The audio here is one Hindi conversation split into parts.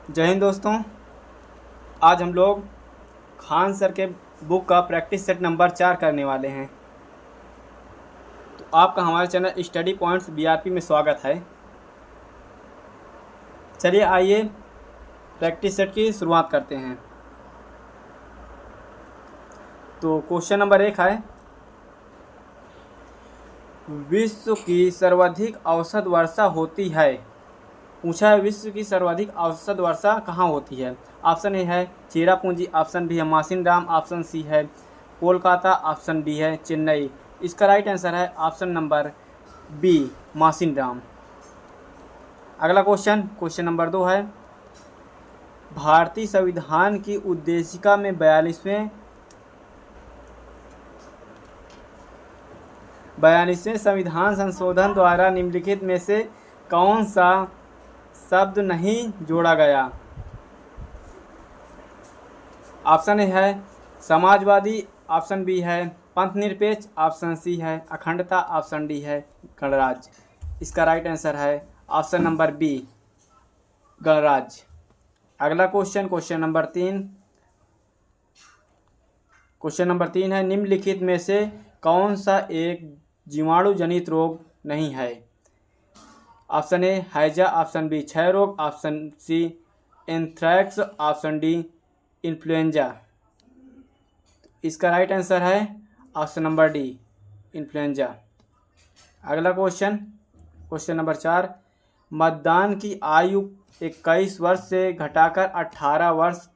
जय हिंद दोस्तों। आज हम लोग खान सर के बुक का प्रैक्टिस सेट नंबर 4 करने वाले हैं। तो आपका हमारे चैनल स्टडी पॉइंट्स बीआरपी में स्वागत है। चलिए आइए प्रैक्टिस सेट की शुरुआत करते हैं। तो क्वेश्चन नंबर 1 है, विश्व की सर्वाधिक औसत वर्षा होती है। पूछा है विश्व की सर्वाधिक औसत वर्षा कहाँ होती है। ऑप्शन ए है चेरापूंजी, ऑप्शन बी है मासिनराम, ऑप्शन सी है कोलकाता, ऑप्शन डी है चेन्नई। इसका राइट आंसर है ऑप्शन नंबर बी, मासिनराम। अगला क्वेश्चन नंबर 2 है, भारतीय संविधान की उद्देशिका में 42वें संविधान संशोधन द्वारा निम्नलिखित में से कौन सा शब्द नहीं जोड़ा गया। ऑप्शन ए है समाजवादी, ऑप्शन बी है पंथ निरपेक्ष, ऑप्शन सी है अखंडता, ऑप्शन डी है गणराज्य। इसका राइट आंसर है ऑप्शन नंबर बी, गणराज्य। अगला क्वेश्चन नंबर 3 है, निम्नलिखित में से कौन सा एक जीवाणु जनित रोग नहीं है। ऑप्शन ए हैजा, ऑप्शन बी क्षय रोग, option C anthrax, option D influenza. इसका राइट आंसर है ऑप्शन नंबर डी, इन्फ्लुएंजा। अगला क्वेश्चन नंबर 4, मतदान की आयु 21 वर्ष से घटाकर 18 वर्ष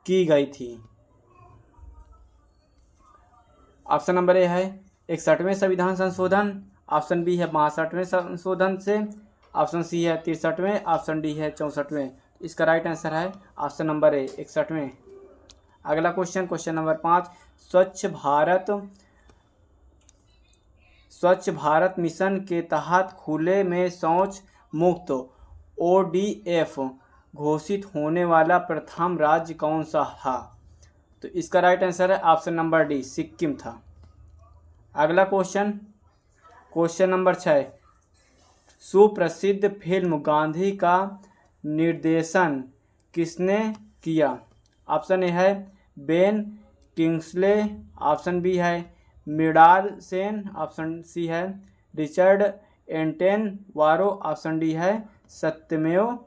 की गई थी। ऑप्शन नंबर ए है 61वें संविधान संशोधन, ऑप्शन बी है 62वें संशोधन से, ऑप्शन सी है 63वें, ऑप्शन डी है 64वें। इसका राइट आंसर है ऑप्शन नंबर ए, 61वें। अगला क्वेश्चन नंबर 5, स्वच्छ भारत मिशन के तहत खुले में शौच मुक्त ODF घोषित होने वाला प्रथम राज्य कौन सा था। तो इसका राइट आंसर है ऑप्शन नंबर डी, सिक्किम था। अगला क्वेश्चन नंबर 6, सुप्रसिद्ध फिल्म गांधी का निर्देशन किसने किया। ऑप्शन ए है बेन किंग्सले, ऑप्शन बी है मृणाल सेन, ऑप्शन सी है रिचर्ड एंटेनवारो, ऑप्शन डी है सत्यमेव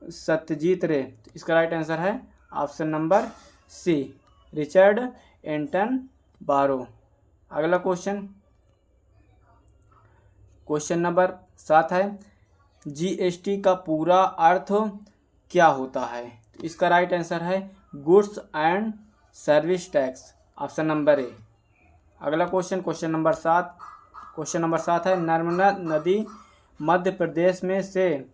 सत्यजीत रे। इसका राइट आंसर है ऑप्शन नंबर सी, रिचर्ड एंटनबारो। अगला क्वेश्चन नंबर 7 है, GST का पूरा अर्थ क्या होता है। तो इसका राइट आंसर है goods and service tax, option number A. अगला क्वेश्चन नंबर 7 है, नर्मदा नदी मध्य प्रदेश में से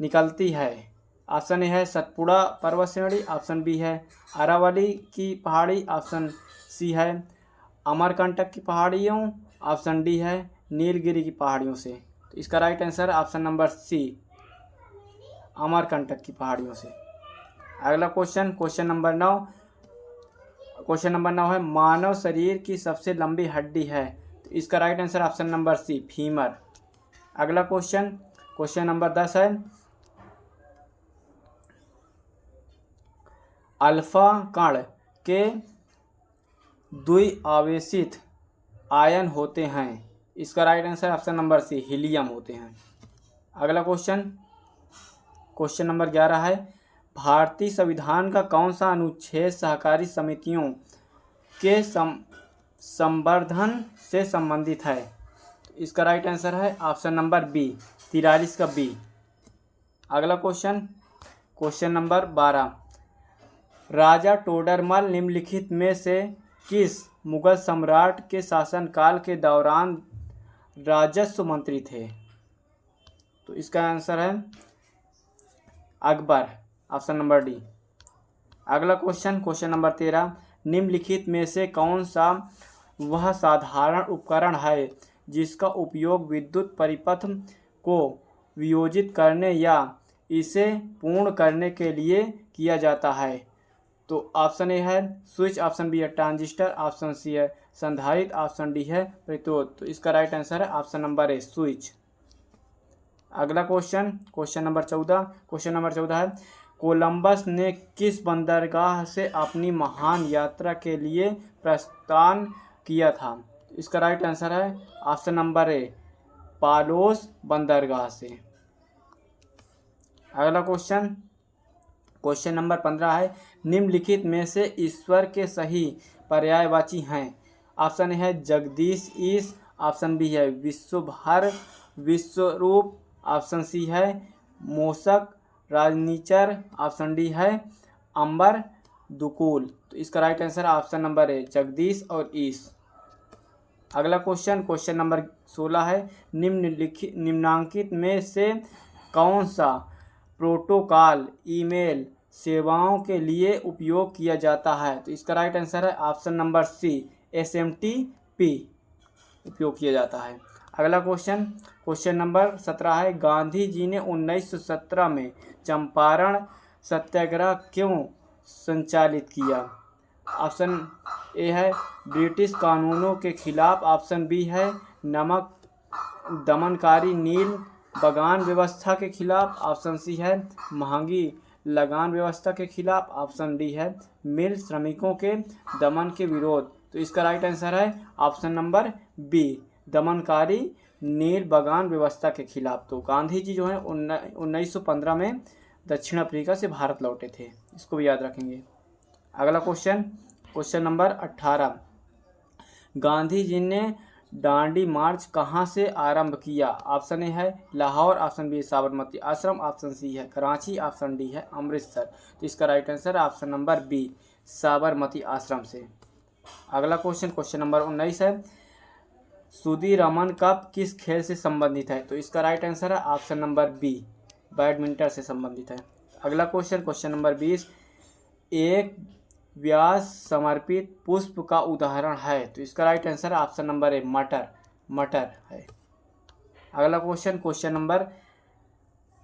निकलती है। ऑप्शन ए है सतपुड़ा पर्वत श्रेणी, ऑप्शन बी है अरावली की पहाड़ी, ऑप्शन सी है अमरकंटक की पहाड़ियों, ऑप्शन डी है नीलगिरी की पहाड़ियों से। तो इसका राइट आंसर है ऑप्शन नंबर सी, अमरकंटक की पहाड़ियों से। अगला क्वेश्चन नंबर 9 है, मानव शरीर की सबसे लंबी हड्डी है। तो इसका right answer option number C, femur. अगला क्वेश्चन नंबर 10 है, अल्फा कण के द्विआवेशित आयन होते हैं। इसका right answer option number C, helium होते हैं। अगला क्वेश्चन नंबर 11 है, भारतीय संविधान का कौन सा अनुच्छेद सहकारी समितियों के संवर्धन से संबंधित है। इसका राइट आंसर है ऑप्शन नंबर बी, 43 का बी। अगला क्वेश्चन नंबर 12, राजा टोडरमल निम्नलिखित में से किस मुगल सम्राट के शासनकाल के दौरान राजस्व मंत्री थे। तो इसका आंसर है अकबर, ऑप्शन नंबर डी। अगला क्वेश्चन नंबर 13, निम्नलिखित में से कौन सा वह साधारण उपकरण है जिसका उपयोग विद्युत परिपथ को वियोजित करने या इसे पूर्ण करने के लिए किया जाता है। तो ऑप्शन ए है स्विच, ऑप्शन बी है ट्रांजिस्टर, ऑप्शन सी है संधारित्र, ऑप्शन डी है प्रतिरोध। तो इसका राइट आंसर है ऑप्शन नंबर ए, स्विच। अगला क्वेश्चन नंबर 14 है, कोलंबस ने किस बंदरगाह से अपनी महान यात्रा के लिए प्रस्थान किया था? इसका राइट आंसर है ऑप्शन नंबर ए, पालोस बंदरगाह से। अगला क्वेश्चन, क्वेश्चन नंबर 15 है, निम्नलिखित में से ईश्वर के सही पर्यायवाची हैं? ऑप्शन ए है जगदीश ईश, ऑप्शन बी है विश्वभर विश्वरूप, ऑप्शन सी है मोषक राजनीचर, ऑप्शन डी है अंबर दुकूल। तो इसका राइट आंसर ऑप्शन नंबर ए, जगदीश और ईश। अगला क्वेश्चन, क्वेश्चन नंबर 16 है, निम्नांकित में से कौन सा प्रोटोकॉल ईमेल सेवाओं के लिए उपयोग किया जाता है? तो इसका राइट आंसर है ऑप्शन नंबर सी, SMTP उपयोग किया जाता है। अगला क्वेश्चन, क्वेश्चन नंबर 17 है, गांधी जी ने 1917 में चंपारण सत्याग्रह क्यों संचालित किया? ऑप्शन ए है ब्रिटिश कानूनों के खिलाफ, ऑप्शन बी है नमक दमनकारी नील बगान व्यवस्था के खिलाफ, ऑप्शन सी है महंगी लगान व्यवस्था के खिलाफ, ऑप्शन डी है मिल श्रमिकों के दमन के विरोध। तो इसका राइट आंसर है ऑप्शन नंबर बी, दमनकारी नील बगान व्यवस्था के खिलाफ। तो गांधी जी जो है 1915 में दक्षिण अफ्रीका से भारत लौटे थे, इसको भी याद रखेंगे। अगला question, question number 18, Gandhi ji ने दांडी मार्च कहाँ से आरंभ किया? ऑप्शन ए है लाहौर, ऑप्शन बी साबरमती आश्रम, ऑप्शन सी है कराची, ऑप्शन डी है अमृतसर। तो इसका right answer option number B, Sabarmati Ashram से। अगला क्वेश्चन, क्वेश्चन नंबर 19 है, सुदीरमन कप किस खेल से संबंधित है? तो इसका राइट आंसर है ऑप्शन नंबर बी, बैडमिंटन से संबंधित है। अगला क्वेश्चन, क्वेश्चन नंबर 20, एक व्यास समर्पित पुष्प का उदाहरण है? तो इसका राइट आंसर है ऑप्शन नंबर ए, मटर, मटर है। अगला क्वेश्चन, क्वेश्चन नंबर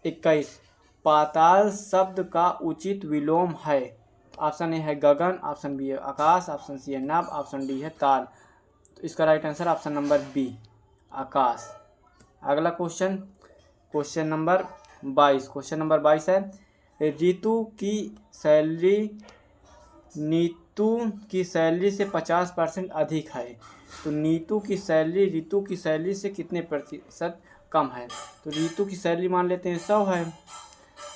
21, पाताल शब्द का उचित विलोम है? ऑप्शन ए है गगन, ऑप्शन बी है आकाश, ऑप्शन सी है नभ, ऑप्शन डी है ताल। तो इसका right answer option number B, आकाश। अगला question, question number 22, question number 22 है, नीतू की सैलरी से 50% अधिक है। तो नीतू की सैलरी ऋतु की सैलरी से कितने प्रतिशत कम है? तो ऋतु की सैलरी मान लेते हैं 100 है,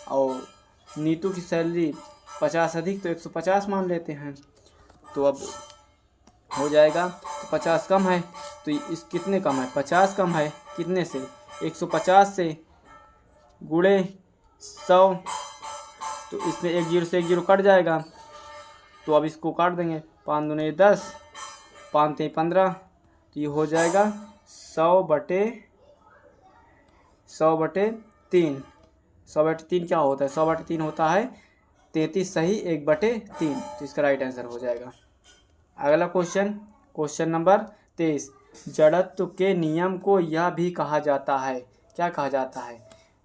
और नीतू की सैलरी 50 अधिक तो 150 मान लेते हैं। तो अब हो जाएगा, तो 50 कम है, तो इस कितने कम है? 50 कम है कितने से? 150 से, गुणे 100, तो इसमें एक जीरो से एक जीरो कट जाएगा। तो अब इसको काट देंगे, 5 दूने 10, 5 3 15, तो ये हो जाएगा 100 बटे 3। 100 बटे 3 क्या होता है? 100 बटे 3 होता है 33 सही 1/3। तो इसका राइट आंसर हो जाएगा। अगला क्वेश्चन, क्वेश्चन नंबर 23, जड़त्व के नियम को यह भी कहा जाता है, क्या कहा जाता है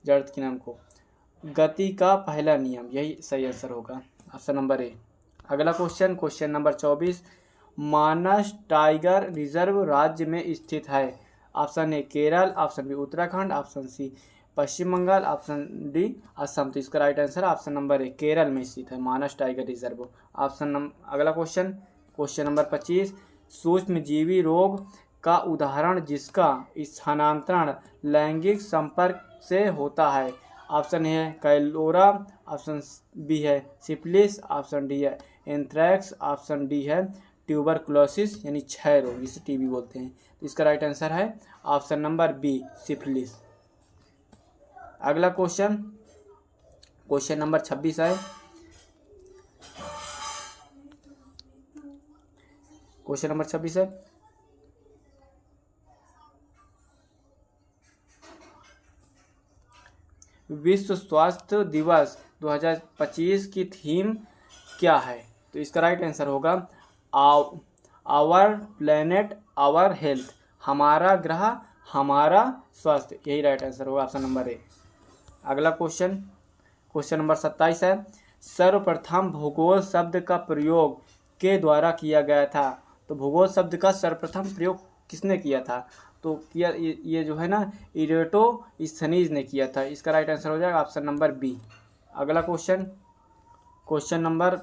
जड़त्व के नियम को? गति का पहला नियम, यही सही आंसर होगा, ऑप्शन नंबर ए। अगला question, question number 24, Manas tiger reserve राज्य में स्थित है? Option A Kerala, option B Uttarakhand, option C Paschim Bengal, option D Assam. तो इसका right answer option number A, Kerala में स्थित है मानस टाइगर रिजर्व। अगला क्वेश्चन, क्वेश्चन नंबर 25, सूक्ष्मजीवी रोग का उदाहरण जिसका स्थानांतरण लैंगिक संपर्क से होता है? ऑप्शन ए है कैलोरा, ऑप्शन बी है सिफिलिस, ऑप्शन डी है एंथ्रैक्स, ऑप्शन डी है ट्यूबरकुलोसिस यानी क्षय रोग, जिसे टीबी बोलते हैं। तो इसका राइट आंसर है ऑप्शन नंबर बी, सिफिलिस। अगला क्वेश्चन, क्वेश्चन नंबर 26 है, क्वेश्चन नंबर 26 है, विश्व स्वास्थ्य दिवस 2025 की थीम क्या है? तो इसका राइट आंसर होगा आवर प्लेनेट आवर हेल्थ, हमारा ग्रह हमारा स्वास्थ्य, यही राइट आंसर होगा, ऑप्शन नंबर ए। अगला क्वेश्चन, क्वेश्चन नंबर 27 है, सर्वप्रथम भूगोल शब्द का प्रयोग के द्वारा किया गया था? तो भूगोल शब्द का सर्वप्रथम प्रयोग किसने किया था? तो किया ये जो है ना इरेटोस्थनीज ने किया था। इसका राइट आंसर हो जाएगा ऑप्शन नंबर बी। अगला क्वेश्चन, क्वेश्चन नंबर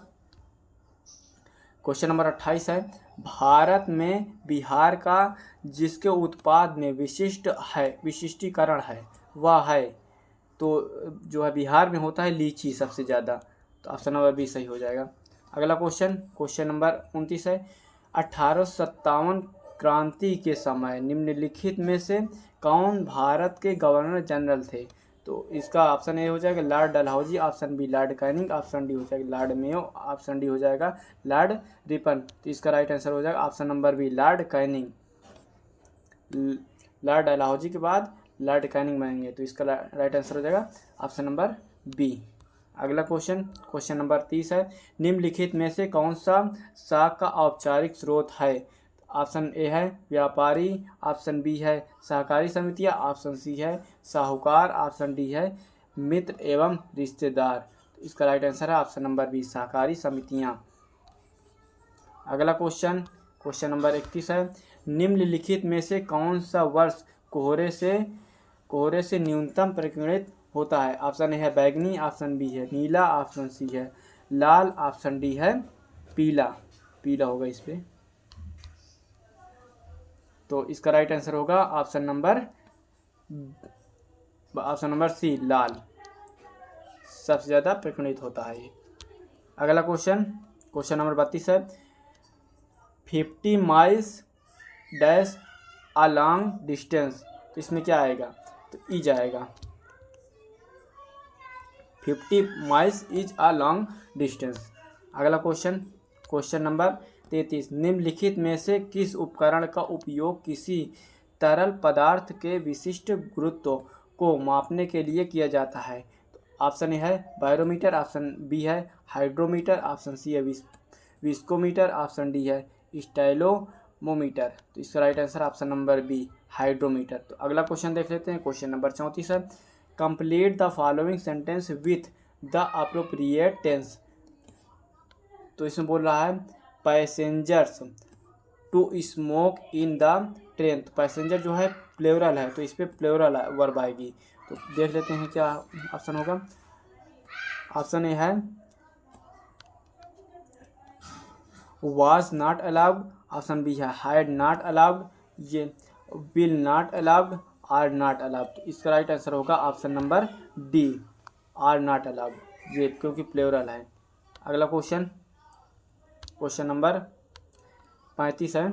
28 है, भारत में बिहार का जिसके उत्पाद में विशिष्टीकरण है वह है, तो जो है बिहार में होता है लीची सबसे ज़्यादा, तो ऑप्शन नंबर बी सही हो जाएगा। अगला क्वेश्चन नंबर 29 है, 1857 क्रांति के समय निम्नलिखित में से कौन भारत के गवर्नर जनरल थे, तो इसका ऑप्शन ए हो जाएगा Lord Dalhousie, option B Lord Canning, option D हो जाएगा लॉर्ड मेयो, ऑप्शन डी हो जाएगा लॉर्ड रिपन। तो इसका राइट आंसर हो जाएगा option number B Lord Canning. Lord Dalhousie के बाद लॉर्ड कैनिंग बनेंगे, तो इसका राइट आंसर हो जाएगा ऑप्शन नंबर बी। अगला क्वेश्चन नंबर 30 है, निम्नलिखित में से कौन सा साख का औपचारिक स्रोत है, ऑप्शन ए है व्यापारी, ऑप्शन बी है सहकारी समितियां, ऑप्शन सी है साहूकार, ऑप्शन डी है मित्र एवं रिश्तेदार। तो इसका राइट आंसर है ऑप्शन नंबर बी सहकारी समितियां। अगला क्वेश्चन नंबर 31 है, निम्नलिखित में से कौन सा वर्ष कोहरे से न्यूनतम परिगणित होता है, ऑप्शन ए है बैगनी, ऑप्शन बी है नीला, ऑप्शन सी है लाल, ऑप्शन डी है पीला होगा इस पे। तो इसका राइट आंसर होगा ऑप्शन नंबर सी लाल, सबसे ज़्यादा परिगणित होता है ये। अगला क्वेश्चन नंबर 32 है, 50 miles dash a long distance, तो इसमें क्या आएगा, तो ई जाएगा, 50 miles is a long distance. अगला क्वेश्चन नंबर 33, निम्नलिखित में से किस उपकरण का उपयोग किसी तरल पदार्थ के विशिष्ट गुरुत्व को मापने के लिए किया जाता है, तो ऑप्शन ए है बैरोमीटर, ऑप्शन बी है हाइड्रोमीटर, ऑप्शन सी है विस्कोमीटर, ऑप्शन डी है स्टाइलोमोमीटर। तो इसका right answer option number B hydrometer. तो अगला क्वेश्चन देख लेते हैं, क्वेश्चन नंबर 34 है, complete the following sentence with the appropriate tense. तो इसमें बोल रहा है passengers to smoke in the train, तो पैसेंजर जो है प्लूरल है, तो इस पर प्लूरल वर्ब आएगी। तो देख लेते हैं क्या ऑप्शन होगा। ऑप्शन ए है was not allowed, option B है हाइड नॉट अलाउड, ये will not allowed, are not allowed. तो इसका राइट आंसर होगा option number D are not allowed, ये क्योंकि प्लूरल है। अगला क्वेश्चन नंबर 35 है,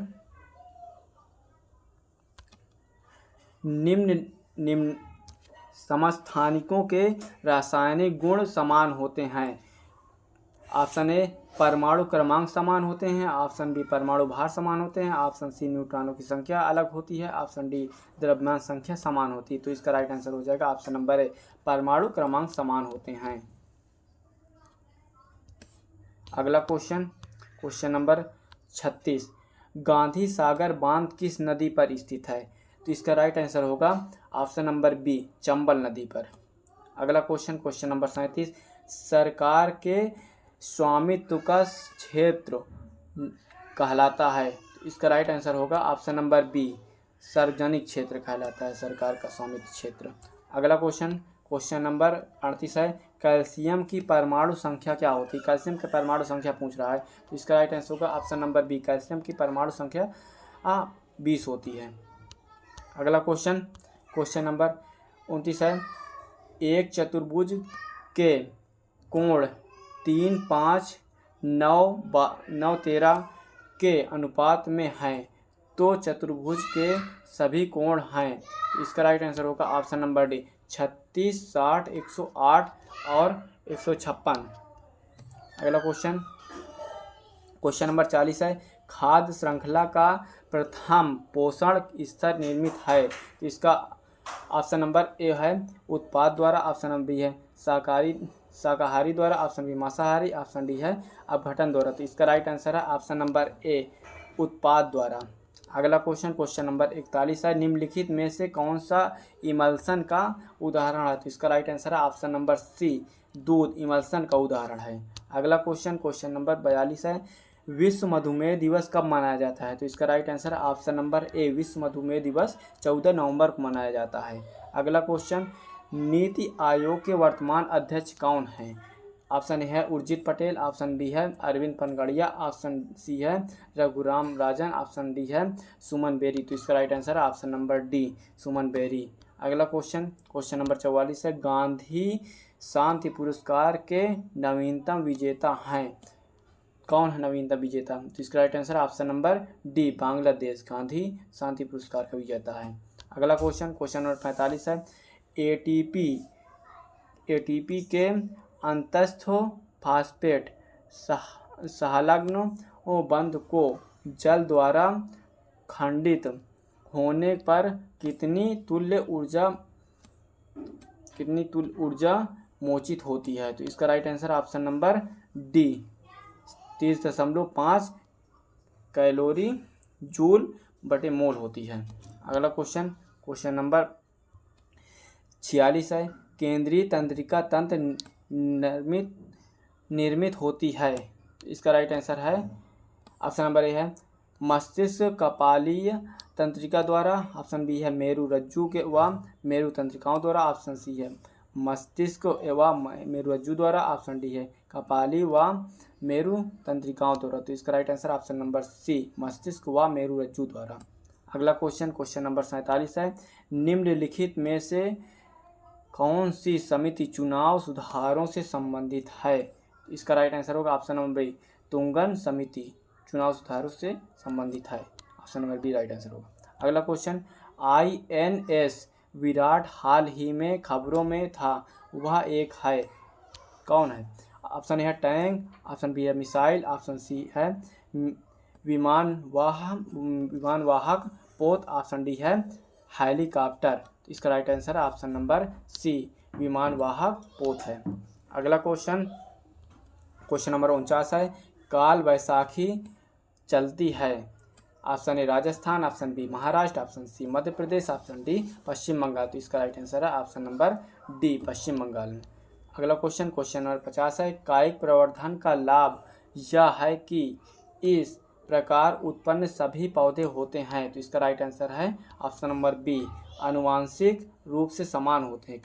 निम्न समस्थानिकों के रासायनिक गुण समान होते हैं, ऑप्शन ए परमाणु क्रमांक समान होते हैं, ऑप्शन बी परमाणु भार समान होते हैं, ऑप्शन सी न्यूट्रॉनों की संख्या अलग होती है, ऑप्शन डी द्रव्यमान संख्या समान होती है। तो इसका राइट आंसर हो जाएगा ऑप्शन नंबर ए परमाणु क्रमांक समान होते हैं। अगला क्वेश्चन नंबर 36, गांधी सागर बांध किस नदी पर स्थित है, तो इसका राइट आंसर होगा ऑप्शन नंबर बी चंबल नदी पर। अगला क्वेश्चन नंबर 37, सरकार के स्वामित्व का क्षेत्र कहलाता है, तो इसका राइट आंसर होगा ऑप्शन नंबर बी सार्वजनिक क्षेत्र कहलाता है सरकार का स्वामित्व क्षेत्र। अगला क्वेश्चन नंबर 38 है, कैल्शियम की परमाणु संख्या क्या होती है, कैल्शियम की परमाणु संख्या पूछ रहा है, तो इसका राइट आंसर होगा ऑप्शन नंबर बी कैल्शियम की परमाणु संख्या 20 होती है। अगला क्वेश्चन नंबर 29 है, एक चतुर्भुज के कोण 3, 5, 9, 13 के अनुपात में हैं, तो चतुर्भुज के सभी कोण हैं। इसका राइट आंसर होगा ऑप्शन नंबर डी 36, 60, 108 और 156। अगला क्वेश्चन नंबर 40 है, खाद्य श्रृंखला का प्रथम पोषण स्तर निर्मित है, तो इसका ऑप्शन नंबर ए है उत्पाद द्वारा, ऑप्शन नंबर बी है शाकाहारी द्वारा, ऑप्शन बी मांसाहारी, ऑप्शन डी है अपघटन द्वारा। तो इसका राइट आंसर है ऑप्शन नंबर ए उत्पाद द्वारा। अगला क्वेश्चन नंबर 41 है, निम्नलिखित में से कौन सा इमल्सन का उदाहरण है, तो इसका राइट आंसर है ऑप्शन नंबर सी दूध इमल्सन का उदाहरण है। अगला क्वेश्चन नंबर 42 है, विश्व मधुमेह दिवस कब मनाया जाता है, तो इसका राइट आंसर है ऑप्शन नंबर ए विश्व मधुमेह दिवस 14 नवंबर को मनाया जाता है। अगला क्वेश्चन, नीति आयोग के वर्तमान अध्यक्ष कौन हैं, ऑप्शन ए है उर्जित पटेल, ऑप्शन बी है अरविंद पनगड़िया, ऑप्शन सी है रघुराम राजन, ऑप्शन डी है सुमन बेरी। तो इसका राइट आंसर है ऑप्शन नंबर डी, सुमन बेरी। अगला क्वेश्चन, क्वेश्चन नंबर 44 है, गांधी शांति पुरस्कार के नवीनतम विजेता हैं। कौन है नवीनतम विजेता? तो इसका right answer option number D, Bangladesh Gandhi शांति पुरस्कार का विजेता है। अगला क्वेश्चन, क्वेश्चन नंबर 45 है, एटीपी के अंतस्थ फास्फेट संलग्न बंध को जल द्वारा खंडित होने पर कितनी तुल्य ऊर्जा मोचित होती है? तो इसका right answer option number D, 30.5 calorie joule बटे मोल होती है। अगला क्वेश्चन, क्वेश्चन नंबर 46 है, केंद्रीय तंत्रिका तंत्र निर्मित होती है। इसका राइट आंसर है ऑप्शन नंबर ए है मस्तिष्क कपालीय तंत्रिका द्वारा, ऑप्शन बी है मेरु रज्जु के व मेरु तंत्रिकाओं द्वारा, ऑप्शन सी है मस्तिष्क एवं मेरु रज्जु द्वारा, ऑप्शन डी है कपाली व मेरु तंत्रिकाओं द्वारा। तो इसका right answer option number C, मस्तिष्क व मेरु रज्जु द्वारा। अगला क्वेश्चन, क्वेश्चन नंबर 47 है, निम्नलिखित में से कौन सी समिति चुनाव सुधारों से संबंधित है? इसका राइट आंसर होगा ऑप्शन नंबर बी, तुंगन समिति चुनाव सुधारों से संबंधित है, option number B right answer होगा। अगला क्वेश्चन, INS विराट हाल ही में खबरों में था, वह एक है, कौन है? ऑप्शन ए है टैंक, ऑप्शन बी है मिसाइल, ऑप्शन सी है विमानवाहक पोत, ऑप्शन डी है हेलीकॉप्टर। तो इसका राइट आंसर है ऑप्शन नंबर सी, विमानवाहक पोत है। अगला क्वेश्चन, क्वेश्चन नंबर 49 है, काल वैसाखी चलती है, option A Rajasthan, option B Maharashtra, option C Madhya Pradesh, option D Paschim Bengal. तो इसका राइट आंसर है option number D, Paschim Bengal में। अगला क्वेश्चन, क्वेश्चन नंबर 50 है, कायिक प्रवर्धन का लाभ यह है कि इस प्रकार उत्पन्न सभी पौधे होते हैं। तो इसका राइट आंसर है ऑप्शन नंबर बी, आनुवांशिक रूप से समान होते हैं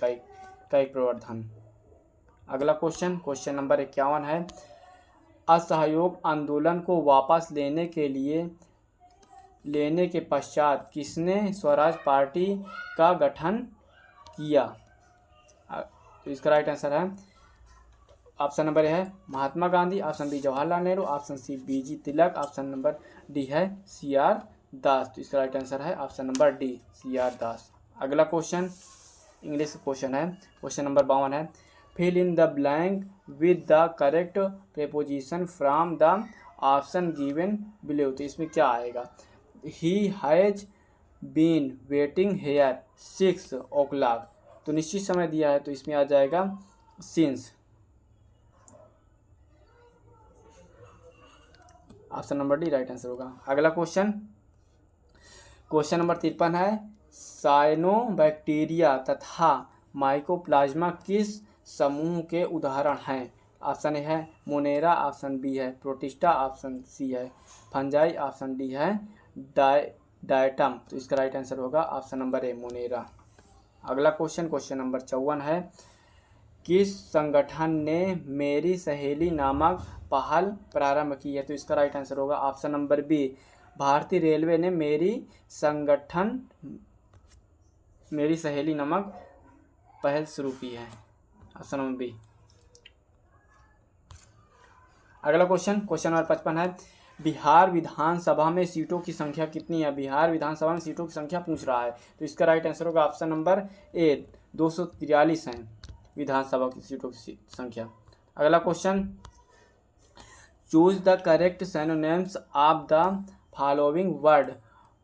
कायिक प्रवर्धन। अगला क्वेश्चन, क्वेश्चन नंबर 51 है, असहयोग आंदोलन को वापस लेने के पश्चात किसने स्वराज पार्टी का गठन किया? तो इसका राइट आंसर है ऑप्शन नंबर ए है Mahatma Gandhi, option B Jawaharlal Nehru, option C BG Tilak, option number D है CR दास। तो इसका राइट आंसर है option number D, CR Das. अगला क्वेश्चन इंग्लिश क्वेश्चन है, क्वेश्चन नंबर 52 है, fill in the blank with the correct preposition from the option given below. तो इसमें क्या आएगा? He has been waiting here 6 o'clock, तो निश्चित समय दिया है, तो इसमें आ जाएगा since, option number D right answer होगा। अगला क्वेश्चन, क्वेश्चन नंबर 53 है, साइनोबैक्टीरिया तथा माइकोप्लाज्मा किस समूह के उदाहरण हैं? ऑप्शन ए है मोनेरा, ऑप्शन बी है प्रोटिस्टा, ऑप्शन सी है फंजाई, ऑप्शन डी है डायटम। तो इसका राइट आंसर होगा ऑप्शन नंबर ए, मोनेरा। अगला क्वेश्चन, क्वेश्चन नंबर 54 है, किस संगठन ने मेरी सहेली नामक पहल प्रारंभ की है? तो इसका राइट आंसर होगा ऑप्शन नंबर बी, भारतीय रेलवे ने मेरी सहेली नामक पहल शुरू की है, ऑप्शन नंबर बी। अगला क्वेश्चन, क्वेश्चन नंबर 55 है, बिहार विधानसभा में सीटों की संख्या कितनी है? बिहार विधानसभा में सीटों की संख्या पूछ रहा है, तो इसका राइट आंसर होगा ऑप्शन नंबर ए, 243 है विधानसभा की सीटों की संख्या। अगला question, choose the correct synonyms of the following word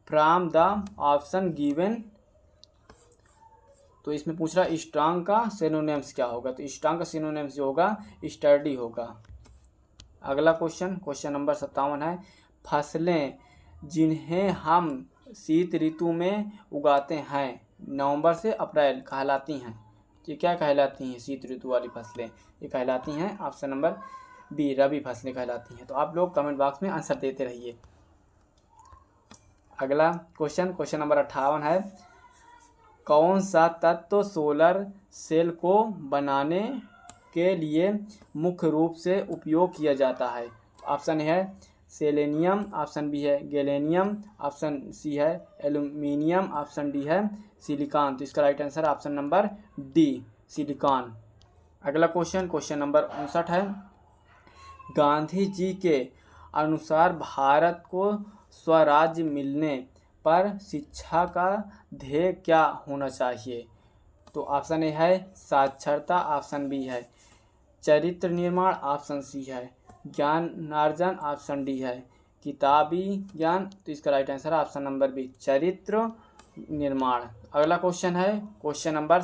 from the option given. तो इसमें पूछ रहा है स्ट्रांग का सिनोनिम्स क्या होगा? तो स्ट्रांग का सिनोनिम्स जो होगा स्टडी होगा। अगला क्वेश्चन, क्वेश्चन नंबर 57 है, फसलें जिन्हें हम शीत ऋतु में उगाते हैं नवंबर से अप्रैल कहलाती हैं। ये क्या कहलाती हैं? शीत ऋतु वाली फसलें ये कहलाती हैं ऑप्शन नंबर बी, रबी फसलें कहलाती हैं। तो आप लोग कमेंट बॉक्स में आंसर देते रहिए। अगला क्वेश्चन, क्वेश्चन नंबर 58 है, कौन सा तत्व सोलर सेल को बनाने के लिए मुख्य रूप से उपयोग किया जाता है? ऑप्शन है सेलेनियम, ऑप्शन बी है गैलेनियम, ऑप्शन सी है एल्यूमिनियम, ऑप्शन डी है सिलिकॉन। तो इसका right answer option number D, silicon. अगला क्वेश्चन नंबर 59 है, गांधी जी के अनुसार भारत को स्वराज्य मिलने पर शिक्षा का ध्येय क्या होना चाहिए? तो ऑप्शन ए है साक्षरता, ऑप्शन बी है चरित्र निर्माण, ऑप्शन सी है ज्ञानार्जन, ऑप्शन डी है किताबी ज्ञान। तो इसका राइट आंसर है ऑप्शन नंबर बी, चरित्र निर्माण। अगला क्वेश्चन है क्वेश्चन नंबर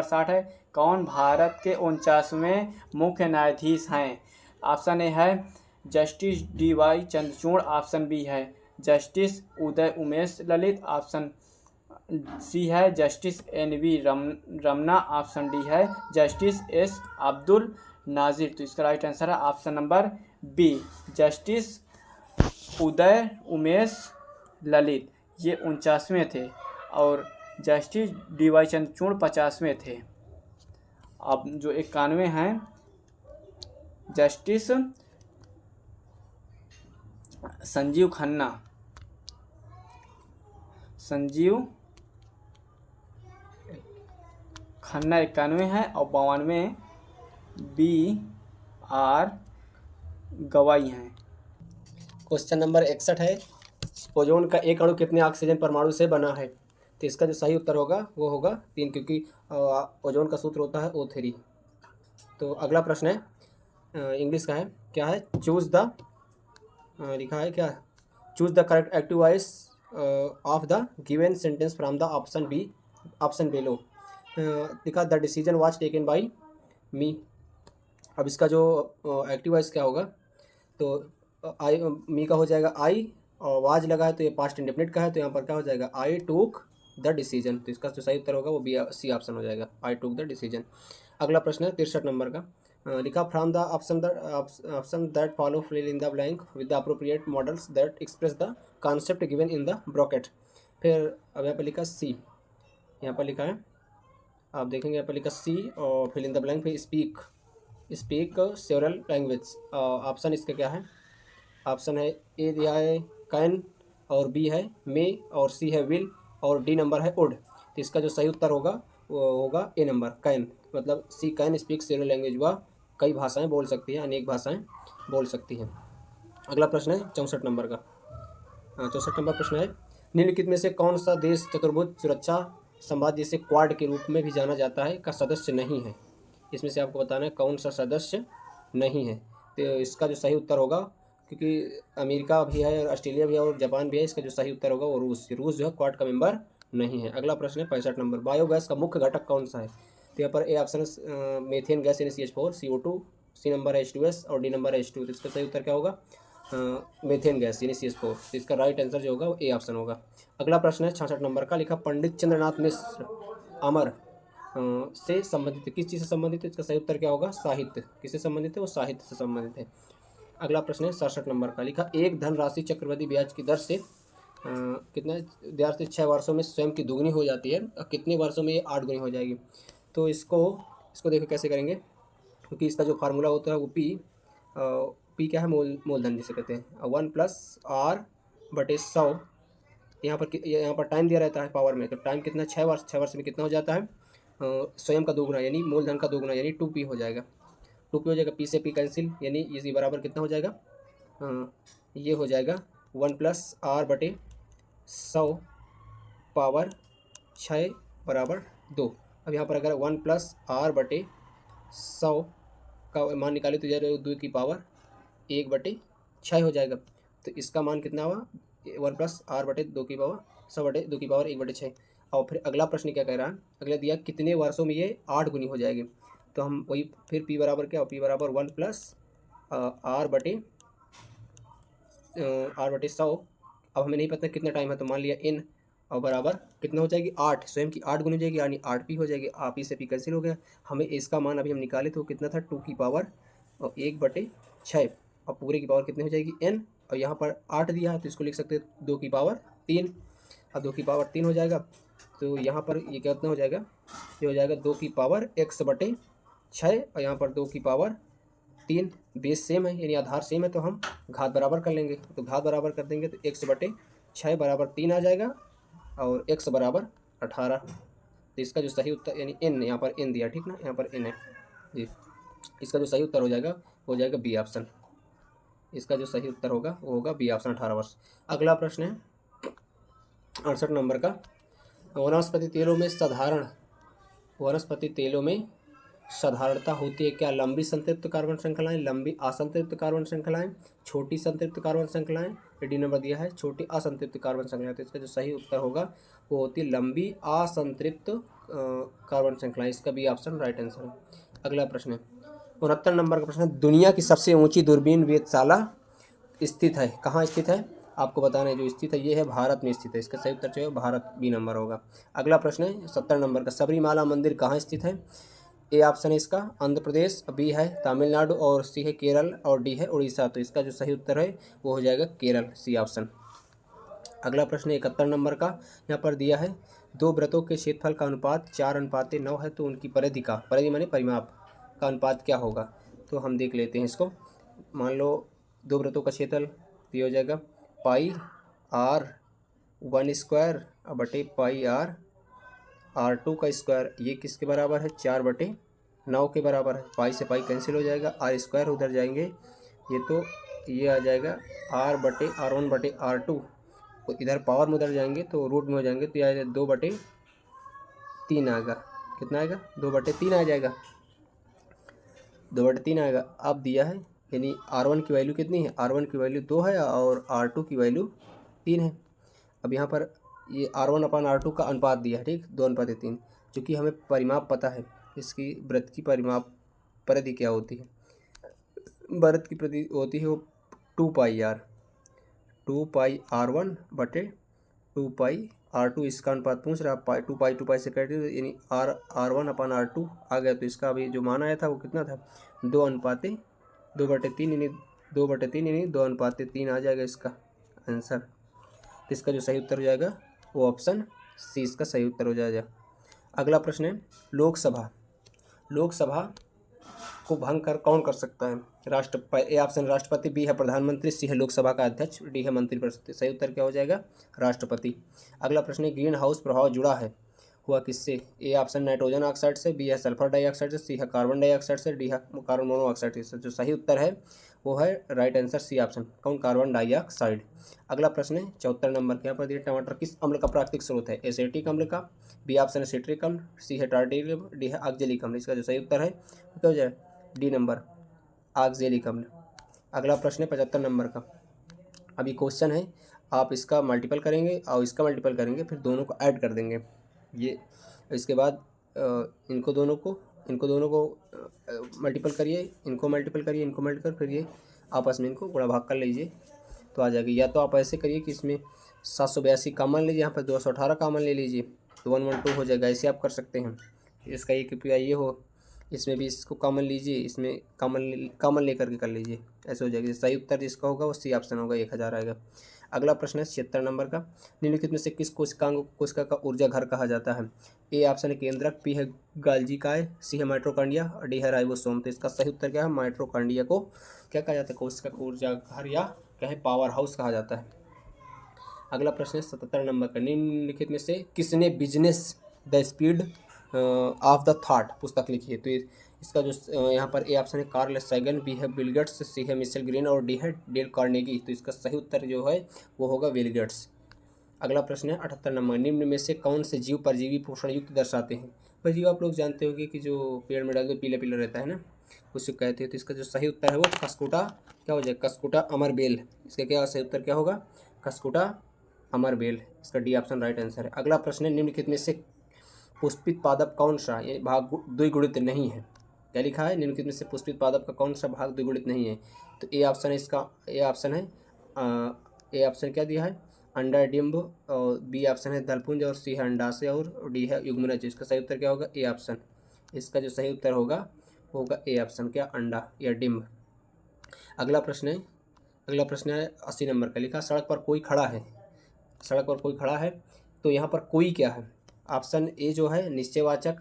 60 है, कौन भारत के 49वें मुख्य न्यायाधीश हैं? ऑप्शन ए है justice D Y. Chandrachud, option B है justice Uday Umesh Lalit, option C है justice N V. Ramana, option D है जस्टिस एस. अब्दुल नाजिर। तो इसका राइट आंसर है option number B, justice Uday Umesh Lalit. ये 49वें थे और जस्टिस डी.वाई. चंद्रचूड़ 50वें थे। अब जो 91 हैं जस्टिस संजीव खन्ना 91 है और 92 बी आर गवाई हैं। क्वेश्चन नंबर 61 है, ओजोन का एक अणु कितने ऑक्सीजन परमाणु से बना है? तो इसका जो सही उत्तर होगा वो होगा 3, क्योंकि ओजोन का सूत्र होता है O3। तो अगला प्रश्न है इंग्लिश का है, क्या है चूज द लिखा है क्या, choose the correct active voice of the given sentence from the option below. लिखा the decision was taken by me. अब इसका जो एक्टिव वॉइस क्या होगा, तो आई मी का हो जाएगा आई, और वाज लगा है तो ये पास्ट इंडेफिनिट का है, तो यहाँ पर क्या हो जाएगा आई टूक द डिसीजन। तो इसका जो सही उत्तर होगा वो बी सी ऑप्शन हो जाएगा, आई टूक द डिसीजन। अगला प्रश्न है 63 नंबर का, लिखा from the option that follow fill in the blank with the appropriate modals that express the concept given in the bracket. फिर अब यहाँ पर लिखा सी, यहाँ पर लिखा है आप देखेंगे यहाँ पर लिखा सी और फिल इन द ब्लैंक फिर स्पीक सेवरल लैंग्वेज। ऑप्शन इसका क्या है, ऑप्शन है ए दिया है कैन, और बी है मे, और सी है विल, और डी नंबर है वुड। तो इसका जो सही उत्तर होगा वो होगा ए नंबर कैन, मतलब सी कैन स्पीक सेवरल लैंग्वेज, वह कई भाषाएं बोल सकती हैं, अनेक भाषाएं बोल सकती हैं। अगला प्रश्न है 64 नंबर का। 64 नंबर प्रश्न है, निम्नलिखित में से कौन सा देश चतुर्भुज सुरक्षा संवाद जिसे क्वाड के रूप में भी जाना जाता है का सदस्य नहीं है? इसमें से आपको बताना है कौन सा सदस्य नहीं है। तो इसका जो सही उत्तर होगा, क्योंकि अमेरिका भी है और ऑस्ट्रेलिया भी है और जापान भी है, इसका जो सही उत्तर होगा वो रूस जो है क्वाड का मेंबर नहीं है। अगला प्रश्न है 65 नंबर, बायोगैस का मुख्य घटक कौन सा है? तो यहाँ पर ए ऑप्शन है मीथेन गैस यानी CH4, CO2, सी नंबर है H2S और डी नंबर है H2। तो इसका सही उत्तर क्या होगा मीथेन गैस यानी CH4। तो इसका राइट आंसर जो होगा वो ए ऑप्शन होगा। अगला प्रश्न है 66 नंबर का, लिखा पंडित चंद्रनाथ मिश्र अमर से संबंधित, किस चीज़ से संबंधित है? इसका सही उत्तर क्या होगा साहित्य। किससे संबंधित है? वो साहित्य से संबंधित है। अगला प्रश्न है 67 नंबर का, लिखा एक धनराशि चक्रवृद्धि ब्याज की दर से कितना ब्याज से 6 वर्षों में स्वयं की दुगनी हो जाती है, और कितने वर्षों में ये 8 गुनी हो जाएगी? तो इसको देखो कैसे करेंगे, क्योंकि इसका जो फार्मूला होता है वो पी क्या है मूलधन जिसे कहते हैं 1+r/100। यहाँ पर टाइम दिया रहता है पावर में, तो टाइम कितना 6 वर्ष में कितना हो जाता है स्वयं का दोगुना यानी मूलधन का दोगुना यानी 2p हो जाएगा। 2p हो जाएगा, p से p कैंसिल यानी इसी बराबर कितना हो जाएगा ये हो जाएगा 1+r/100 पावर 6 बराबर 2। अब यहाँ पर अगर 1+r/100 का मान निकाले तो जरा 2 की पावर 1/6 हो जाएगा। तो इसका मान कितना हुआ 1+r/2 की पावर 100/2 की पावर 1/6। और फिर अगला प्रश्न क्या कह रहा है, अगला दिया कितने वर्षों में ये 8 गुनी हो जाएगी। तो हम वही फिर p बराबर क्या हो, p बराबर 1+r/100। अब हमें नहीं पता कितना टाइम है, तो मान लिया n और बराबर कितना हो जाएगी 8, स्वयं की 8 गुनी हो जाएगी यानी 8p हो जाएगी। आप p से p कैंसिल हो गया, हमें इसका मान अभी हम निकाले तो कितना था 2 की पावर 1/6, और पूरे की पावर कितनी हो जाएगी n, और यहाँ पर 8 दिया है तो इसको लिख सकते हैं 2 की पावर 3। अब 2 की पावर 3 हो जाएगा, तो यहाँ पर ये कितना हो जाएगा, ये हो जाएगा 2 की पावर x/6 6 और यहाँ पर 2 की पावर 3। बेस सेम है यानी आधार सेम है, तो हम घात बराबर कर लेंगे। तो घात बराबर कर देंगे तो x/6 बराबर 3 आ जाएगा और x बराबर 18। तो इसका जो सही उत्तर यानी n, यहाँ पर n दिया, ठीक ना, यहाँ पर n है जी। इसका जो सही उत्तर हो जाएगा बी ऑप्शन। इसका जो सही उत्तर होगा वो होगा बी ऑप्शन, 18 वर्ष। अगला प्रश्न है 68 नंबर का। वनस्पति तेलों में साधारणता होती है क्या? लंबी संतृप्त कार्बन श्रृंखलाएं, लंबी असंतृप्त कार्बन श्रृंखलाएं, छोटी संतृप्त कार्बन श्रृंखलाएं। डी नंबर दिया है छोटी असंतृप्त कार्बन श्रृंखलाएं। तो इसका जो सही उत्तर होगा वो होती है लंबी असंतृप्त कार्बन श्रृंखलाएं। इसका बी ऑप्शन राइट आंसर है। अगला प्रश्न है 69 नंबर का प्रश्न है, दुनिया की सबसे ऊंची दूरबीन वेधशाला स्थित है, कहाँ स्थित है? आपको बताना है। जो स्थित है ये है भारत में स्थित है। इसका सही उत्तर जो है भारत, बी नंबर होगा। अगला प्रश्न है 70 नंबर का, सबरीमाला मंदिर कहाँ स्थित है? ए ऑप्शन है इसका आंध्र प्रदेश, बी है तमिलनाडु और सी है केरल और डी है उड़ीसा। तो इसका जो सही उत्तर है वो हो जाएगा केरल, सी ऑप्शन। अगला प्रश्न 71 नंबर का, यहाँ पर दिया है दो वृत्तों के क्षेत्रफल का अनुपात 4:9 है, तो उनकी परिधि माने परिमाप का अनुपात क्या होगा? तो हम देख लेते हैं इसको। मान लो दो वृत्तों का क्षेत्रफल दिया हो जाएगा पाई r1² बटे पाई r2 का स्क्वायर। ये किसके बराबर है? 4/9 के बराबर है। पाई से पाई कैंसिल हो जाएगा, r² उधर जाएंगे, ये आ जाएगा r/1/r2। तो इधर पावर में उधर जाएंगे तो रूट में हो जाएंगे, तो यह 2/3 आएगा। कितना आएगा? 2/3 आ जाएगा, 2/3 आएगा। अब दिया है यानी r1 की वैल्यू कितनी है? r1 की वैल्यू 2 है और r2 की वैल्यू 3 है। अब यहाँ पर ये r1/r2 का अनुपात दिया है, ठीक, 2:3। क्योंकि हमें परिमाप पता है इसकी, वृत्त की परिमाप परिधि क्या होती है? वृत्त की परिधि होती है वो 2πr1 बटे 2πr2। इसका अनुपात पूछ रहा है, 2π से कट यानी r1/r2 आ गया। तो इसका अभी जो मान आया था वो कितना था? 2:3 यानी 2/3 आ जाएगा इसका आंसर। तो इसका जो सही उत्तर हो जाएगा वो ऑप्शन सी इसका सही उत्तर हो जाएगा। अगला प्रश्न है लोकसभा को भंग कर कौन कर सकता है? ए ऑप्शन राष्ट्रपति, बी है प्रधानमंत्री, सी है लोकसभा का अध्यक्ष, डी है मंत्रिपरिषद। सही उत्तर क्या हो जाएगा? राष्ट्रपति। अगला प्रश्न है ग्रीन हाउस प्रभाव जुड़ा है हुआ किससे? ए ऑप्शन नाइट्रोजन ऑक्साइड से, बी है सल्फर डाइऑक्साइड से, सी है कार्बन डाइऑक्साइड से, डी है कार्बन मोनोऑक्साइड से। जो सही उत्तर है वो है राइट आंसर सी ऑप्शन, कौन? Carbon dioxide. अगला प्रश्न है 74 नंबर के, यहाँ पर दिए टमाटर किस अम्ल का प्राकृतिक स्रोत है? एसिटिक अम्ल का, बी ऑप्शन है सिट्रिक अम्ल, सी है टार्टिक अम्ल, डी है ऑक्जेलिक अम्ल। इसका जो सही उत्तर है क्या हो जाए? डी नंबर ऑक्जेलिक अम्ल। अगला प्रश्न है 75 नंबर का। अभी क्वेश्चन है आप इसका मल्टीपल करेंगे और इसका मल्टीपल करेंगे, फिर दोनों को ऐड कर देंगे। ये इसके बाद इनको दोनों को मल्टीपल करिए, इनको मल्टीपल करिए, इनको मल्टीपल, फिर ये आपस में इनको गुणा भाग कर लीजिए तो आ जाएगी। या तो आप ऐसे करिए कि इसमें 782 कॉमन लीजिए, यहाँ पर 218 कॉमन ले लीजिए तो 112 हो जाएगा। ऐसे आप कर सकते हैं। इसका ये कृपया ये हो, इसमें भी इसको कॉमन लीजिए, इसमें कॉमन लेकर के कर लीजिए, ऐसे हो जाएगा। सही उत्तर जिसका होगा वो सी ऑप्शन होगा, 1000 आएगा। अगला प्रश्न है 76 नंबर का, निम्नलिखित में से किस कोशिका का ऊर्जा घर कहा जाता है? ए ऑप्शन है केंद्रक, बी है गाल्जिकाय, सी है माइटोकॉन्ड्रिया और डी है राइबोसोम। तो इसका सही उत्तर क्या है? माइटोकॉन्ड्रिया को क्या कहा जाता है? कोशिका का ऊर्जा घर या कहें पावर हाउस कहा जाता है। अगला प्रश्न है 77 नंबर का, निम्नलिखित में से किसने business the speed of the thought पुस्तक लिखी है? तो इसका जो यहाँ पर ए ऑप्शन है कार्ल सैगन, बी है बिल गेट्स, सी है मिशेल ग्रीन और डी है डेल कार्नेगी। तो इसका सही उत्तर जो है वो होगा बिल गेट्स। अगला प्रश्न है 78 नंबर, निम्न में से कौन से जीव परजीवी पोषण युक्त दर्शाते हैं? परजीवी आप लोग जानते होंगे कि जो पेड़ में डाल दो पीला पीला रहता है ना, उसको कहते हैं। तो इसका जो सही उत्तर है वो कस्कुटा क्या हो जाएगा? कस्कुटा अमरबेल। इसका क्या सही उत्तर क्या होगा? कस्कुटा अमरबेल। इसका डी ऑप्शन राइट आंसर है। अगला प्रश्न है निम्नलिखित में से पुष्पित पादप कौन सा ये भाग द्विगुणित नहीं है? क्या लिखा है? निम्नलिखित में से पुष्पित पादप का कौन सा भाग द्विगुणित नहीं है? तो ए ऑप्शन है इसका, ए ऑप्शन क्या दिया है? अंडाडिंब, और बी ऑप्शन है दलपुंज और सी है अंडाशय और डी है युग्मनज। इसका सही उत्तर क्या होगा? A option. इसका जो सही उत्तर होगा वो होगा ए ऑप्शन, क्या? अंडा या डिम्ब। अगला प्रश्न है 80 नंबर का, लिखा सड़क पर कोई खड़ा है तो यहाँ पर कोई क्या है? ऑप्शन ए जो है निश्चयवाचक,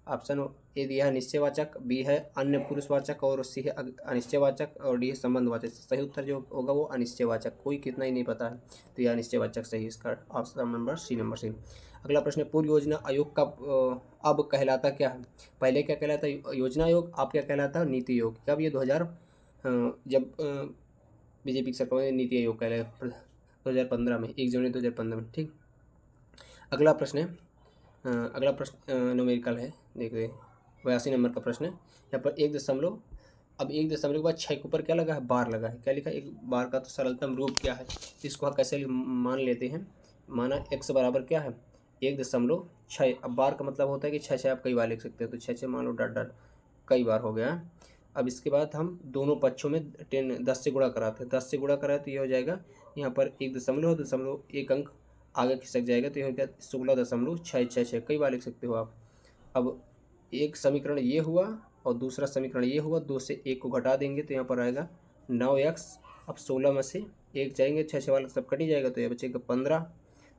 ऑप्शन ए दिया है निश्चयवाचक, बी है अन्य पुरुषवाचक और सी है अनिश्चयवाचक और डी है संबंधवाचक। सही उत्तर जो होगा वो अनिश्चयवाचक, कोई कितना ही नहीं पता है तो यह अनिश्चयवाचक सही इसका option number C, number C. अगला प्रश्न है पूर्व योजना आयोग का अब कहलाता क्या है? पहले क्या कहलाता योजना आयोग, अब क्या कहलाता नीति आयोग। कब ये 2000 जब बीजेपी की सरकार में नीति आयोग कहलाया 2015 में, 1 जनवरी 2015 में। ठीक, अगला प्रश्न है अगला प्रश्न न्यूमेरिकल है, देखिए 82 नंबर का प्रश्न है। यहाँ पर 1 दशमलव, अब 1 दशमलव के बाद 6 के ऊपर क्या लगा है? बार लगा है। क्या लिखा है? एक बार का तो सरलतम रूप क्या है, इसको हम कैसे मान लेते हैं? माना x बराबर क्या है? 1.6। अब बार का मतलब होता है कि 6 आप कई बार लिख सकते हो, तो 6 मान लो डॉट डॉट कई बार हो गया। अब इसके बाद हम दोनों पक्षों में 10 से गुणा कराते हैं, 10 से गुणा कराए तो ये हो जाएगा यहाँ पर 1.1 अंक आगे खिसक जाएगा तो ये हो गया 16.666, कई बार लिख सकते हो आप। अब एक समीकरण ये हुआ और दूसरा समीकरण ये हुआ, 2 से 1 को घटा देंगे तो यहाँ पर आएगा 9x। अब 16 में से 1 जाएंगे, 6 वाला सब कट ही जाएगा तो यह बचेगा 15।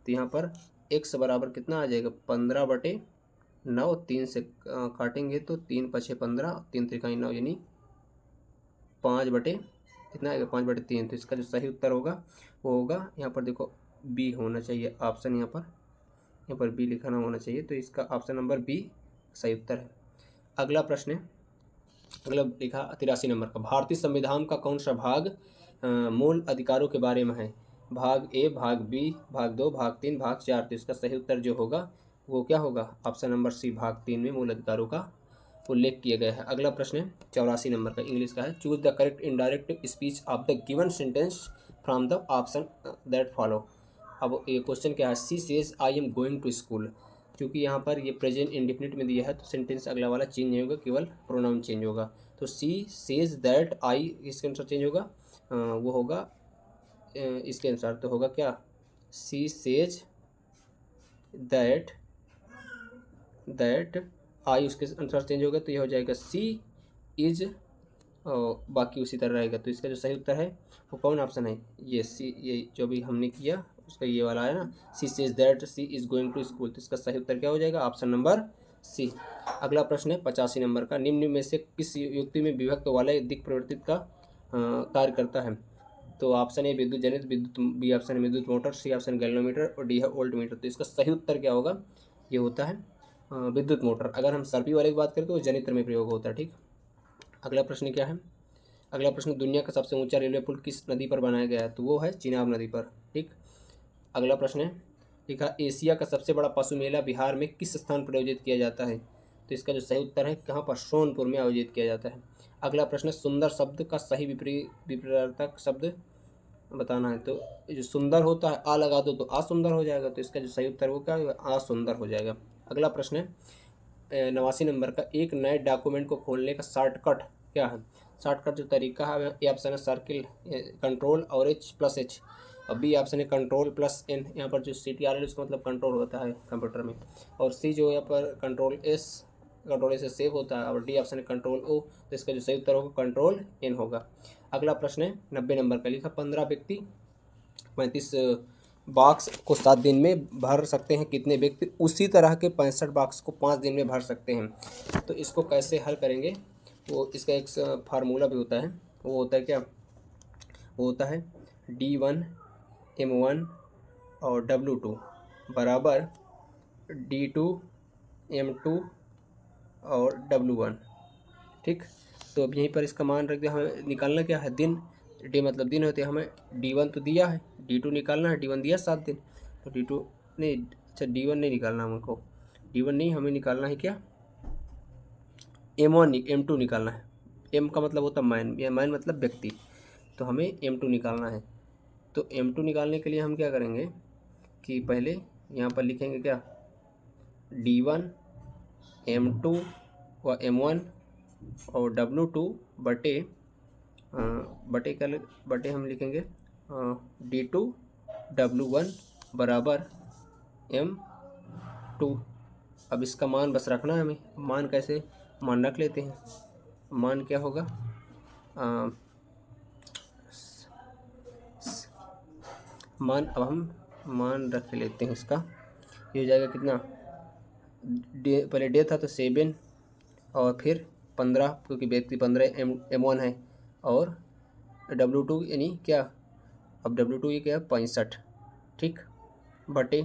तो यहाँ पर x बराबर कितना आ जाएगा? 15/9, 3 से काटेंगे तो 3 × 5 = 15, 3 × 3 = 9, यानी 5 कितना आएगा? 5/3। तो इसका जो सही उत्तर होगा वो होगा यहाँ पर देखो बी होना चाहिए ऑप्शन, यहाँ पर बी लिखाना होना चाहिए, तो इसका ऑप्शन नंबर बी सही उत्तर है। अगला प्रश्न है, अगला लिखा 83 नंबर का, भारतीय संविधान का कौन सा भाग मूल अधिकारों के बारे में है? भाग ए, भाग बी, भाग 2, भाग 3, भाग 4। तो इसका सही उत्तर जो होगा वो क्या होगा? ऑप्शन नंबर सी, भाग 3 में मूल अधिकारों का उल्लेख किया गया है। अगला प्रश्न है 84 नंबर का, इंग्लिश का है, choose the correct indirect speech of the given sentence from the option that follow. अब ये क्वेश्चन क्या है? She says I am going to school. क्योंकि यहाँ पर ये प्रेजेंट इंडिफिनिट में दिया है तो सेंटेंस अगला वाला चेंज नहीं होगा, केवल प्रोनाउन चेंज होगा। तो सी सेज दैट आई इसके अनुसार चेंज होगा, वो होगा इसके अनुसार तो होगा क्या? सी सेज दैट आई उसके अनुसार चेंज होगा तो ये हो जाएगा सी इज, और बाकी उसी तरह रहेगा। तो इसका जो सही उत्तर है वो कौन ऑप्शन है? ये सी, ये जो भी हमने किया उसका ये वाला है ना, she says that she is going to school. तो इसका सही उत्तर क्या हो जाएगा? Option number C. अगला प्रश्न है 85 नंबर का, निम्न में से किस युक्ति में विभक्त वाला दिक् परिवर्तित का कार्य करता है? तो ऑप्शन ए विद्युत जनित विद्युत, बी ऑप्शन है विद्युत मोटर, सी ऑप्शन गैल्वेनोमीटर और डी है वोल्ट मीटर। तो इसका सही उत्तर क्या होगा? ये होता है विद्युत मोटर। अगर हम सर्पी वाले की बात करें तो वो जनित्र में प्रयोग होता है। ठीक, अगला प्रश्न क्या है? अगला प्रश्न, दुनिया का सबसे ऊंचा रेलवे पुल किस नदी पर बनाया गया है? तो वो है चिनाब नदी पर। ठीक, अगला प्रश्न है लिखा, एशिया का सबसे बड़ा पशु मेला बिहार में किस स्थान पर आयोजित किया जाता है? तो इसका जो सही उत्तर है कहाँ पर? सोनपुर में आयोजित किया जाता है। अगला प्रश्न, सुंदर शब्द का सही विपरीतार्थक शब्द बताना है। तो जो सुंदर होता है आ लगा दो तो असुंदर हो जाएगा, तो इसका जो सही उत्तर वो क्या होगा? असुंदर हो जाएगा। अगला प्रश्न है 89 नंबर का, एक नए डॉक्यूमेंट को खोलने का शॉर्टकट क्या है? शॉर्टकट जो तरीका है, ए ऑप्शन है सर्किल कंट्रोल और H+H, और बी ऑप्शन है Ctrl+N, यहाँ पर जो CTRL उसका मतलब कंट्रोल होता है कंप्यूटर में, और सी जो यहाँ पर कंट्रोल S से सेव होता है, और डी ऑप्शन है Ctrl+O। तो इसका जो सही उत्तर होगा Ctrl+N होगा। अगला प्रश्न है 90 नंबर का, लिखा 15 व्यक्ति 35 बॉक्स को 7 दिन में भर सकते हैं, कितने व्यक्ति उसी तरह के 65 बॉक्स को 5 दिन में भर सकते हैं? तो इसको कैसे हल करेंगे? वो इसका एक फार्मूला भी होता है, वो होता है क्या? वो होता है D1 M1 और W2 बराबर D2 M2 और W1। ठीक, तो अब यहीं पर इसका मान रख दिया, हमें निकालना क्या है? दिन, डे मतलब दिन होते हैं, हमें D1 तो दिया है, D2 निकालना है, D1 दिया 7 दिन, तो D2 नहीं, अच्छा D1 नहीं निकालना हमको, D1 नहीं, हमें निकालना है क्या? M2 निकालना है। M का मतलब होता है मैन, या मैन मतलब व्यक्ति, तो हमें M2 निकालना है। तो M2 निकालने के लिए हम क्या करेंगे कि पहले यहाँ पर लिखेंगे क्या? D1 M2 व M1 और W2 बटे हम लिखेंगे D2 W1 बराबर M2। अब इसका मान बस रखना है हमें, मान कैसे? मान रख लेते हैं, मान क्या होगा? मान अब हम मान रख लेते हैं इसका, ये हो जाएगा कितना? डे, पहले डे था तो 7 और फिर 15 क्योंकि व्यक्ति 15 M1 है, और W2 यानी क्या, अब W2 ये क्या है 65, ठीक, बटे,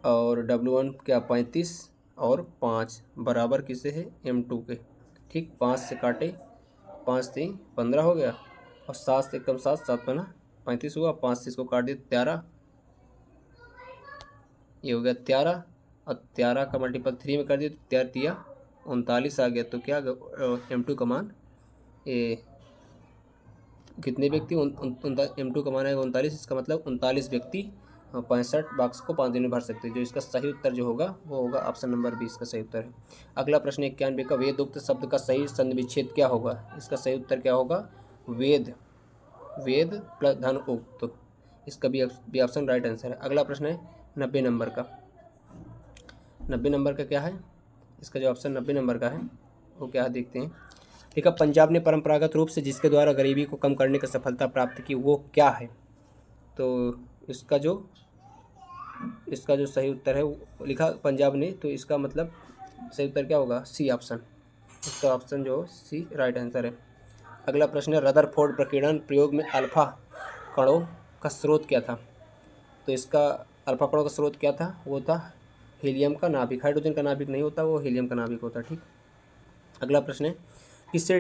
और W1 क्या 35 और 5 बराबर किसे है M2 के, ठीक। 5 से काटे, 5 3 15 हो गया, और 7 से कम 7 7 बना 35 हुआ, 5 से इसको काट दिया 13, ये हो गया 13, और 13 का मल्टीपल 3 में कर दिया तो 13 39 आ गया। तो क्या M2 का मान, ये कितने व्यक्ति, M2 का मान है 39, इसका मतलब 39 व्यक्ति 65 बॉक्स को 5 दिन में भर सकते हैं। जो इसका सही उत्तर जो होगा वो होगा ऑप्शन नंबर 20 का सही उत्तर है। अगला प्रश्न 91 का वेदोक्त शब्द का सही संधिविच्छेद क्या होगा। इसका सही उत्तर क्या होगा, वेद, वेद प्लस धन उक्त, इसका भी ऑप्शन राइट आंसर है। अगला प्रश्न है 90 नंबर का। 90 नंबर का क्या है, इसका जो ऑप्शन 90 नंबर का है वो क्या है देखते हैं। ठीक है, पंजाब ने परंपरागत रूप से जिसके द्वारा गरीबी को कम करने की सफलता प्राप्त की वो क्या है। तो इसका जो सही उत्तर है वो लिखा पंजाब ने, तो इसका मतलब सही उत्तर क्या होगा, सी ऑप्शन, इसका ऑप्शन जो सी राइट आंसर है। अगला प्रश्न है रदरफोर्ड प्रकीर्णन प्रयोग में अल्फा कणों का स्रोत क्या था। तो इसका अल्फा कणों का स्रोत क्या था, वो था हीलियम का नाभिक। हाइड्रोजन का नाभिक नहीं होता, वो हीलियम का नाभिक होता, ठीक। अगला प्रश्न है किससे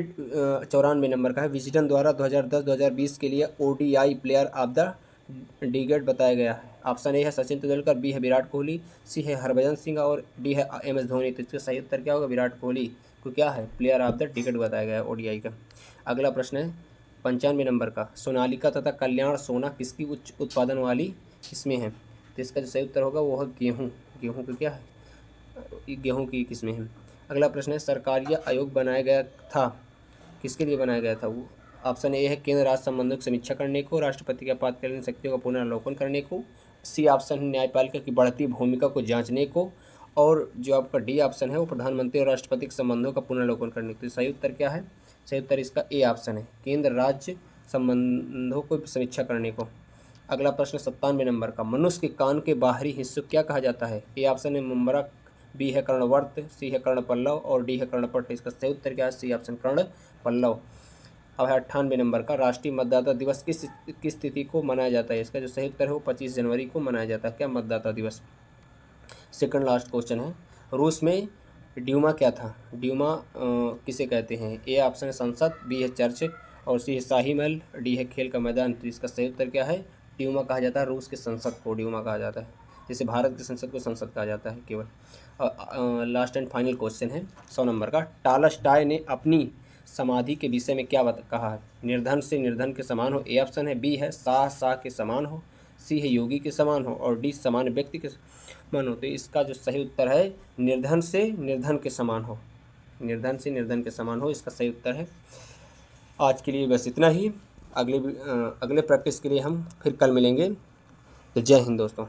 94 नंबर का है, विजडन द्वारा 2010-2020 के लिए ODI player of the decade बताया गया है। ऑप्शन ए है सचिन तेंदुलकर, बी है विराट कोहली, सी है हरभजन सिंह और डी है MS धोनी। तो इसका सही उत्तर क्या होगा, विराट कोहली को क्या है प्लेयर ऑफ द डिकेड बताया गया है ODI का। अगला प्रश्न है 95 नंबर का, सोनालिका तथा कल्याण सोना किसकी उच्च उत्पादन वाली किस्में हैं। तो इसका जो सही उत्तर होगा वो है गेहूँ, गेहूँ की क्या है, गेहूँ की किस्में हैं। अगला प्रश्न है सरकारीय आयोग बनाया गया था, किसके लिए बनाया गया था वो। ऑप्शन ए है केंद्र राज्य संबंधों की समीक्षा करने को, राष्ट्रपति की आपातकालीन शक्तियों का पुनर्वलोकन करने को, सी ऑप्शन है न्यायपालिका की बढ़ती भूमिका को जांचने को, और जो आपका डी ऑप्शन है वो प्रधानमंत्री और राष्ट्रपति के संबंधों का पुनर्वलोकन करने को। तो सही उत्तर क्या है, सही उत्तर इसका ए ऑप्शन है, केंद्र राज्य संबंधों को समीक्षा करने को। अगला प्रश्न 97 नंबर का, मनुष्य के कान के बाहरी हिस्से क्या कहा जाता है। ए ऑप्शन है मुंबरक, बी है कर्णवर्त, सी है कर्णपल्लव और डी है कर्णपट। इसका सही उत्तर क्या है, सी ऑप्शन कर्णपल्लव। अब है 98 नंबर का, राष्ट्रीय मतदाता दिवस किस तिथि को मनाया जाता है। इसका जो सही उत्तर है वो 25 जनवरी को मनाया जाता है, क्या मतदाता दिवस। सेकंड लास्ट क्वेश्चन है, रूस में ड्यूमा क्या था। ड्यूमा किसे कहते हैं। ए ऑप्शन है संसद, बी है चर्च और सी है शाही महल, डी है खेल का मैदान। तो इसका सही उत्तर क्या है, ड्यूमा कहा जाता है रूस के संसद को ड्यूमा कहा जाता है, जैसे भारत के संसद को संसद कहा जाता है केवल। लास्ट एंड फाइनल क्वेश्चन है 100 नंबर का, टॉलस्टॉय ने अपनी समाधि के विषय में क्या कहा है। निर्धन से निर्धन के समान हो, ए ऑप्शन है, बी है शाह के समान हो, सी है योगी के समान हो और डी सामान्य व्यक्ति के समान हो। तो इसका जो सही उत्तर है निर्धन से निर्धन के समान हो, निर्धन से निर्धन के समान हो, इसका सही उत्तर है। आज के लिए बस इतना ही, अगले प्रैक्टिस के लिए हम फिर कल मिलेंगे। तो जय हिंद दोस्तों।